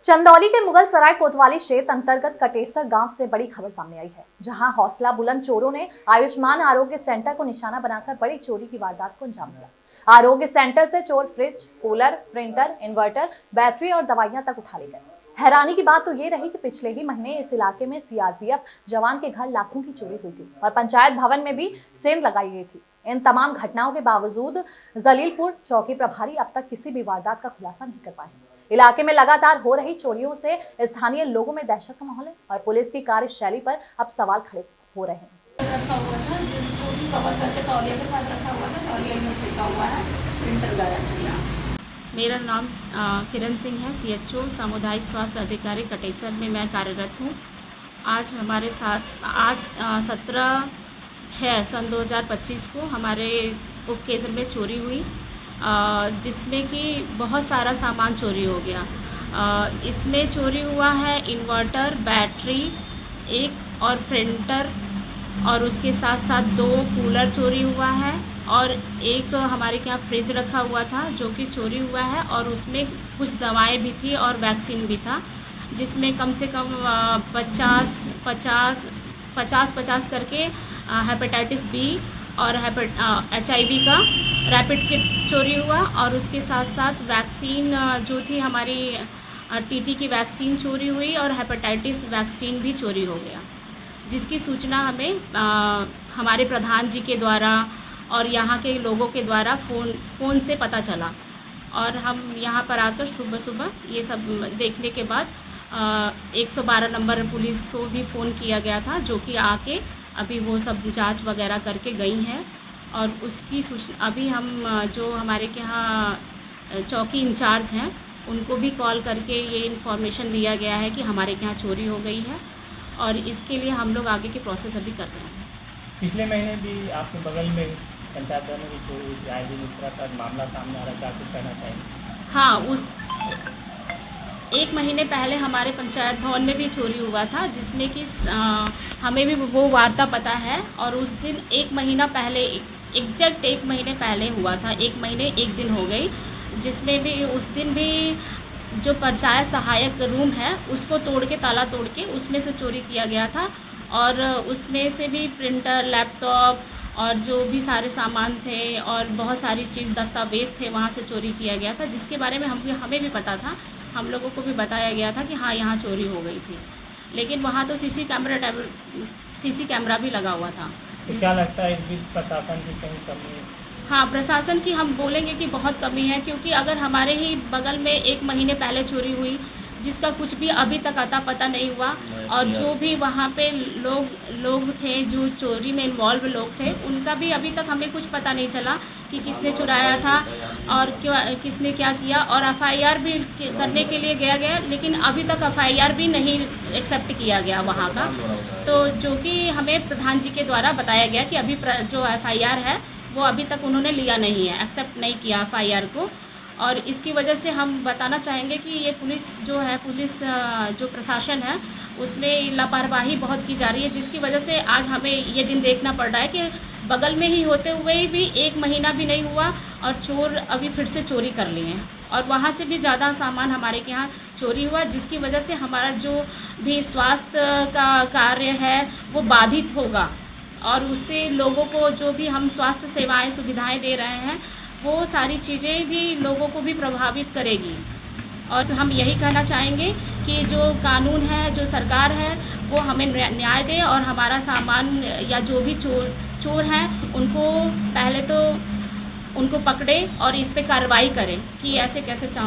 चंदौली के मुगल सराय कोतवाली क्षेत्र अंतर्गत कटेसर गांव से बड़ी खबर सामने आई है, जहां हौसला बुलंद चोरों ने आयुष्मान आरोग्य सेंटर को निशाना बनाकर बड़ी चोरी की वारदात को अंजाम दिया। आरोग्य सेंटर से चोर fridge, cooler, printer, inverter, battery और दवाइयां तक उठा ले गए। हैरानी की बात तो ये रही कि पिछले ही महीने इस इलाके में सीआरपीएफ जवान के घर लाखों की चोरी हुई थी और पंचायत भवन में भी सेंध लगाई गई थी। इन तमाम घटनाओं के बावजूद जलीलपुर चौकी प्रभारी अब तक किसी भी वारदात का खुलासा नहीं कर पाए हैं। इलाके में लगातार हो रही चोरियों से स्थानीय लोगों में दहशत का माहौल है और पुलिस की कार्यशैली पर अब सवाल खड़े हो रहे हैं। रखा हुआ था जो कवर करके तौलिया के साथ रखा हुआ था, तौलिया में फेंका हुआ है, प्रिंटर गायब है यहाँ से। मेरा नाम किरण सिंह है। सीएचओ सामुदायिक स्वास्थ्य अधिकारी कटेसर में मैं कार्यरत हूँ। आज हमारे साथ 17/6 सन 2025 को हमारे उपकेंद्र में चोरी हुई, जिसमें कि बहुत सारा सामान चोरी हो गया। इसमें चोरी हुआ है इन्वर्टर, बैटरी एक और प्रिंटर, और उसके साथ साथ 2 कूलर चोरी हुआ है और एक हमारे यहाँ फ्रिज रखा हुआ था जो कि चोरी हुआ है, और उसमें कुछ दवाएं भी थी और वैक्सीन भी था, जिसमें कम से कम 50 करके हेपेटाइटिस बी और HIV का रैपिड किट चोरी हुआ, और उसके साथ साथ वैक्सीन जो थी हमारी TT की वैक्सीन चोरी हुई और हेपेटाइटिस वैक्सीन भी चोरी हो गया, जिसकी सूचना हमें हमारे प्रधान जी के द्वारा और यहाँ के लोगों के द्वारा फ़ोन से पता चला, और हम यहाँ पर आकर सुबह ये सब देखने के बाद 112 नंबर पुलिस को भी फ़ोन किया गया था, जो कि आके अभी वो सब जांच वगैरह करके गई हैं। और उसकी सूचना अभी हम जो हमारे के यहाँ चौकी इंचार्ज हैं उनको भी कॉल करके ये इन्फॉर्मेशन दिया गया है कि हमारे यहाँ चोरी हो गई है, और इसके लिए हम लोग आगे के प्रोसेस अभी कर रहे हैं। पिछले महीने भी आपके बगल में पंचायत भवन में चोरी हुई थी, आज इस तरह का मामला सामने आ रहा है, क्या कुछ कहना चाहिए? हाँ, उस 1 महीने पहले हमारे पंचायत भवन में भी चोरी हुआ था, जिसमें कि हमें भी वो वार्ता पता है, और उस दिन 1 महीना पहले, एग्जैक्ट 1 महीने पहले हुआ था। 1 महीने 1 दिन हो गई, जिसमें भी उस दिन भी जो पंचायत सहायक रूम है उसको तोड़ के, ताला तोड़ के उसमें से चोरी किया गया था, और उसमें से भी प्रिंटर, लैपटॉप और जो भी सारे सामान थे और बहुत सारी चीज़, दस्तावेज़ थे, वहाँ से चोरी किया गया था, जिसके बारे में हमें भी पता था। हम लोगों को भी बताया गया था कि हाँ, यहाँ चोरी हो गई थी, लेकिन वहाँ तो सीसी कैमरा भी लगा हुआ था। तो क्या लगता है इस बीच प्रशासन की कहीं कमी है? हाँ, प्रशासन की हम बोलेंगे कि बहुत कमी है, क्योंकि अगर हमारे ही बगल में 1 महीने पहले चोरी हुई, जिसका कुछ भी अभी तक अता पता नहीं हुआ, और जो भी वहाँ पे लोग थे, जो चोरी में इन्वॉल्व लोग थे, उनका भी अभी तक हमें कुछ पता नहीं चला कि किसने चुराया था और किसने क्या किया। और FIR भी करने के लिए गया, लेकिन अभी तक FIR भी नहीं एक्सेप्ट किया गया वहाँ का, तो जो कि हमें प्रधान जी के द्वारा बताया गया कि अभी जो FIR है वो अभी तक उन्होंने लिया नहीं है, एक्सेप्ट नहीं किया FIR को। और इसकी वजह से हम बताना चाहेंगे कि ये पुलिस जो प्रशासन है उसमें लापरवाही बहुत की जा रही है, जिसकी वजह से आज हमें ये दिन देखना पड़ रहा है कि बगल में ही होते हुए भी 1 महीना भी नहीं हुआ और चोर अभी फिर से चोरी कर लिए हैं, और वहाँ से भी ज़्यादा सामान हमारे के यहाँ चोरी हुआ, जिसकी वजह से हमारा जो भी स्वास्थ्य का कार्य है वो बाधित होगा, और उससे लोगों को जो भी हम स्वास्थ्य सेवाएँ, सुविधाएँ दे रहे हैं, वो सारी चीज़ें भी लोगों को भी प्रभावित करेगी। और हम यही कहना चाहेंगे कि जो कानून है, जो सरकार है, वो हमें न्याय दे, और हमारा सामान या जो भी चोर हैं उनको पहले तो उनको पकड़े और इस पे कार्रवाई करें कि ऐसे कैसे